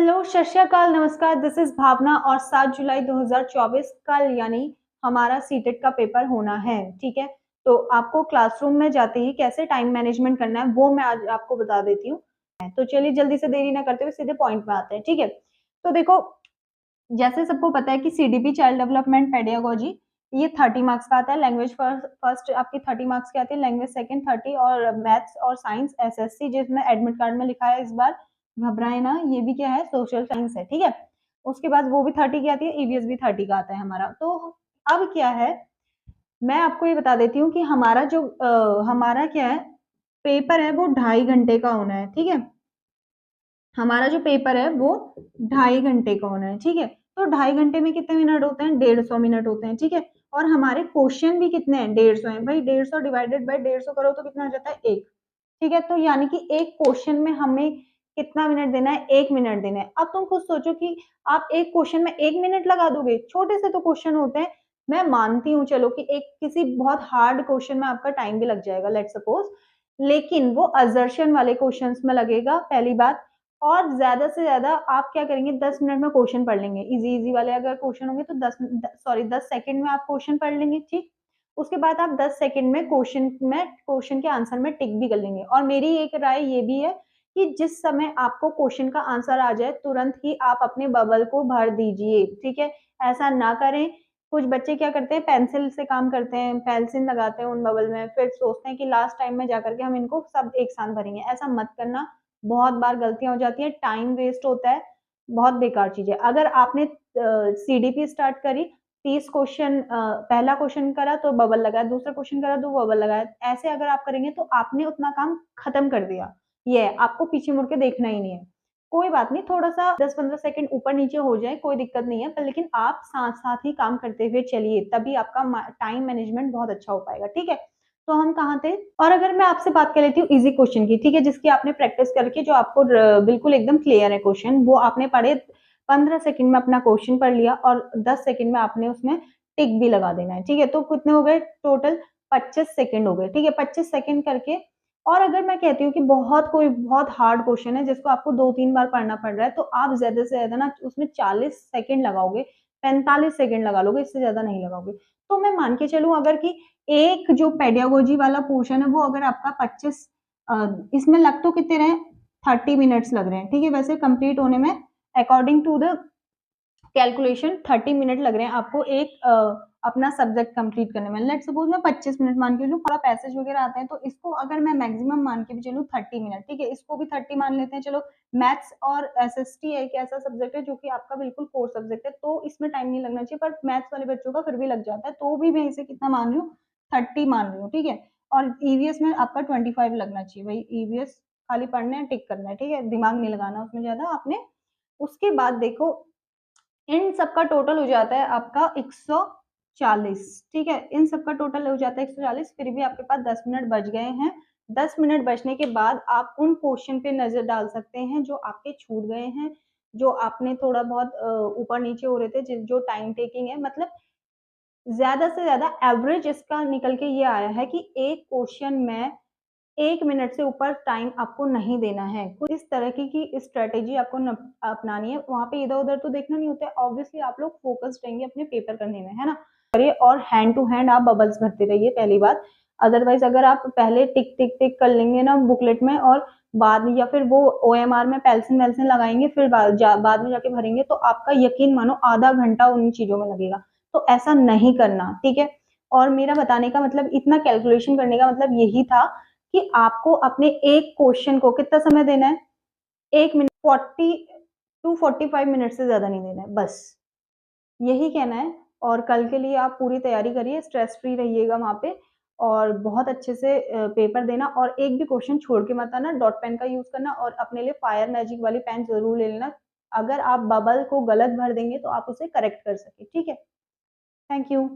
Hello, सत श्री अकाल, नमस्कार। दिस इज भावना और 7 जुलाई 2024 कल यानी हमारा सीटेट का पेपर होना है। ठीक है, तो आपको क्लासरूम में जाते ही कैसे टाइम मैनेजमेंट करना है वो मैं आज आपको बता देती हूँ। तो चलिए जल्दी से देरी ना करते हुए सीधे पॉइंट में आते हैं। ठीक है, तो देखो, जैसे सबको पता है कि सीडीपी चाइल्ड डेवलपमेंट पेडागोजी ये 30 मार्क्स का आता है। लैंग्वेज फर्स्ट आपकी 30 मार्क्स की आती है, लैंग्वेज सेकंड 30 और मैथ्स और साइंस एसएससी जिसमें एडमिट कार्ड में लिखा है इस बार, घबराए ना, ये भी क्या है, सोशल साइंस है। ठीक है, उसके बाद वो भी 30 की आती है, ईवीएस भी 30 का आता है हमारा। तो अब क्या है, मैं आपको ये बता देती हूँ कि हमारा जो हमारा क्या है, पेपर है वो 2.5 घंटे का होना है। ठीक है, हमारा जो पेपर है वो 2.5 घंटे का होना है। ठीक है, तो 2.5 घंटे में कितने मिनट होते हैं, 150 मिनट होते हैं। ठीक है, और हमारे क्वेश्चन भी कितने हैं, 150 है भाई। 150 डिवाइडेड बाय 150 करो तो कितना आ जाता है, 1। ठीक है, तो यानी कि एक क्वेश्चन में हमें कितना मिनट देना है, 1 मिनट देना है। अब तुम खुद सोचो कि आप एक क्वेश्चन में 1 मिनट लगा दोगे, छोटे से तो क्वेश्चन होते हैं। मैं मानती हूँ चलो कि एक किसी बहुत हार्ड क्वेश्चन में आपका टाइम भी लग जाएगा, लेट सपोज, लेकिन वो असर्शन वाले क्वेश्चंस में लगेगा, पहली बात। और ज्यादा से ज्यादा आप क्या करेंगे, 10 मिनट में क्वेश्चन पढ़ लेंगे। इजी इजी वाले अगर क्वेश्चन होंगे तो 10 सेकंड में आप क्वेश्चन पढ़ लेंगे। ठीक, उसके बाद आप 10 सेकंड में क्वेश्चन के आंसर में टिक भी कर लेंगे। और मेरी एक राय ये भी है कि जिस समय आपको क्वेश्चन का आंसर आ जाए तुरंत ही आप अपने बबल को भर दीजिए। ठीक है, ऐसा ना करें। कुछ बच्चे क्या करते हैं, पेंसिल से काम करते हैं, पेंसिल लगाते हैं उन बबल में, फिर सोचते हैं कि लास्ट टाइम में जाकर के हम इनको सब एक साथ भरेंगे। ऐसा मत करना, बहुत बार गलतियां हो जाती है, टाइम वेस्ट होता है, बहुत बेकार चीज है। अगर आपने सीडीपी स्टार्ट करी, 30 क्वेश्चन, पहला क्वेश्चन करा तो बबल लगाया, दूसरा क्वेश्चन करा तो बबल लगाया, ऐसे अगर आप करेंगे तो आपने उतना काम खत्म कर दिया। ये है, आपको पीछे मुड़ के देखना ही नहीं है। कोई बात नहीं, थोड़ा सा 10-15 सेकंड ऊपर नीचे हो जाए, कोई दिक्कत नहीं है, पर लेकिन आप साथ साथ ही काम करते हुए चलिए, तभी आपका टाइम मैनेजमेंट बहुत अच्छा हो पाएगा। ठीक है, तो हम कहाँ थे, और अगर मैं आपसे बात कर लेती हूँ इजी क्वेश्चन की, ठीक है, जिसकी आपने प्रैक्टिस करके जो आपको बिल्कुल एकदम क्लियर है क्वेश्चन, वो आपने पढ़े, 15 सेकंड में अपना क्वेश्चन पढ़ लिया और 10 सेकंड में आपने उसमें टिक भी लगा देना है। ठीक है, तो कितने हो गए टोटल, 25 सेकंड हो गए। ठीक है, 25 सेकंड करके। और अगर मैं कहती हूँ कि कोई बहुत हार्ड क्वेश्चन है जिसको आपको 2-3 बार पढ़ना पड़ रहा है, तो आप ज्यादा से ज्यादा ना उसमें 40 सेकंड लगाओगे, 45 सेकंड लगा लोगे, इससे ज्यादा नहीं लगाओगे। तो मैं मान के चलूं अगर कि एक जो पेडागोजी वाला पोर्शन है वो अगर आपका 25, इसमें लग तो कितने रहे, 30 मिनट्स लग रहे हैं। ठीक है, वैसे कंप्लीट होने में according to the calculation 30 minute लग रहे हैं आपको एक अपना सब्जेक्ट कंप्लीट करने में। लेट्स सपोज मैं 25 मिनट मान के चलूं, थोड़ा पैसेज वगैरह आते हैं तो इसको अगर मैं मैक्सिमम मान के भी चलूं 30 मिनट। ठीक है, इसको भी 30 मान लेते हैं चलो। मैथ्स और एसएसटी एक ऐसा सब्जेक्ट है जो कि आपका बिल्कुल कोर सब्जेक्ट है, तो इसमें टाइम नहीं लगना चाहिए, पर मैथ्स वाले बच्चों का फिर भी लग जाता है, तो भी मैं इसे कितना मान रही हूँ, 30 मान रही हूँ। ठीक है, और ईवीएस में आपका 25 लगना चाहिए भाई। ईवीएस खाली पढ़ना है, टिक करना है। ठीक है, दिमाग नहीं लगाना उसमें ज्यादा आपने। उसके बाद देखो, इन सबका टोटल हो जाता है आपका 140। ठीक है, इन सबका टोटल हो जाता है 140, फिर भी आपके पास 10 मिनट बच गए हैं। 10 मिनट बचने के बाद आप उन क्वेश्चन पे नजर डाल सकते हैं जो आपके छूट गए हैं, जो आपने थोड़ा बहुत ऊपर नीचे हो रहे थे, जो टाइम टेकिंग है, मतलब ज्यादा से ज्यादा एवरेज इसका निकल के ये आया है कि एक क्वेश्चन में 1 मिनट से ऊपर टाइम आपको नहीं देना है। कुछ इस तरह की स्ट्रेटेजी आपको अपनानी है, वहां पे इधर उधर तो देखना नहीं होता है। ऑब्वियसली आप लोग फोकस्ड रहेंगे अपने पेपर करने में, है ना। करिए और हैंड टू हैंड आप बबल्स भरते रहिए, पहली बात। अदरवाइज अगर आप पहले टिक टिक टिक कर लेंगे ना बुकलेट में, और बाद में या फिर वो ओएमआर में पेल्सिन वेल्सिन लगाएंगे, फिर बाद में जाके भरेंगे, तो आपका यकीन मानो आधा घंटा उन चीजों में लगेगा। तो ऐसा नहीं करना, ठीक है। और मेरा बताने का मतलब, इतना कैलकुलेशन करने का मतलब यही था कि आपको अपने एक क्वेश्चन को कितना समय देना है, 1 मिनट, 40 to 45 मिनट से ज्यादा नहीं देना है, बस यही कहना है। और कल के लिए आप पूरी तैयारी करिए, स्ट्रेस फ्री रहिएगा वहां पे, और बहुत अच्छे से पेपर देना। और एक भी क्वेश्चन छोड़ के मत आना, डॉट पेन का यूज करना, और अपने लिए फायर मैजिक वाली पेन जरूर ले लेना, अगर आप बबल को गलत भर देंगे तो आप उसे करेक्ट कर सके। ठीक है, थैंक यू।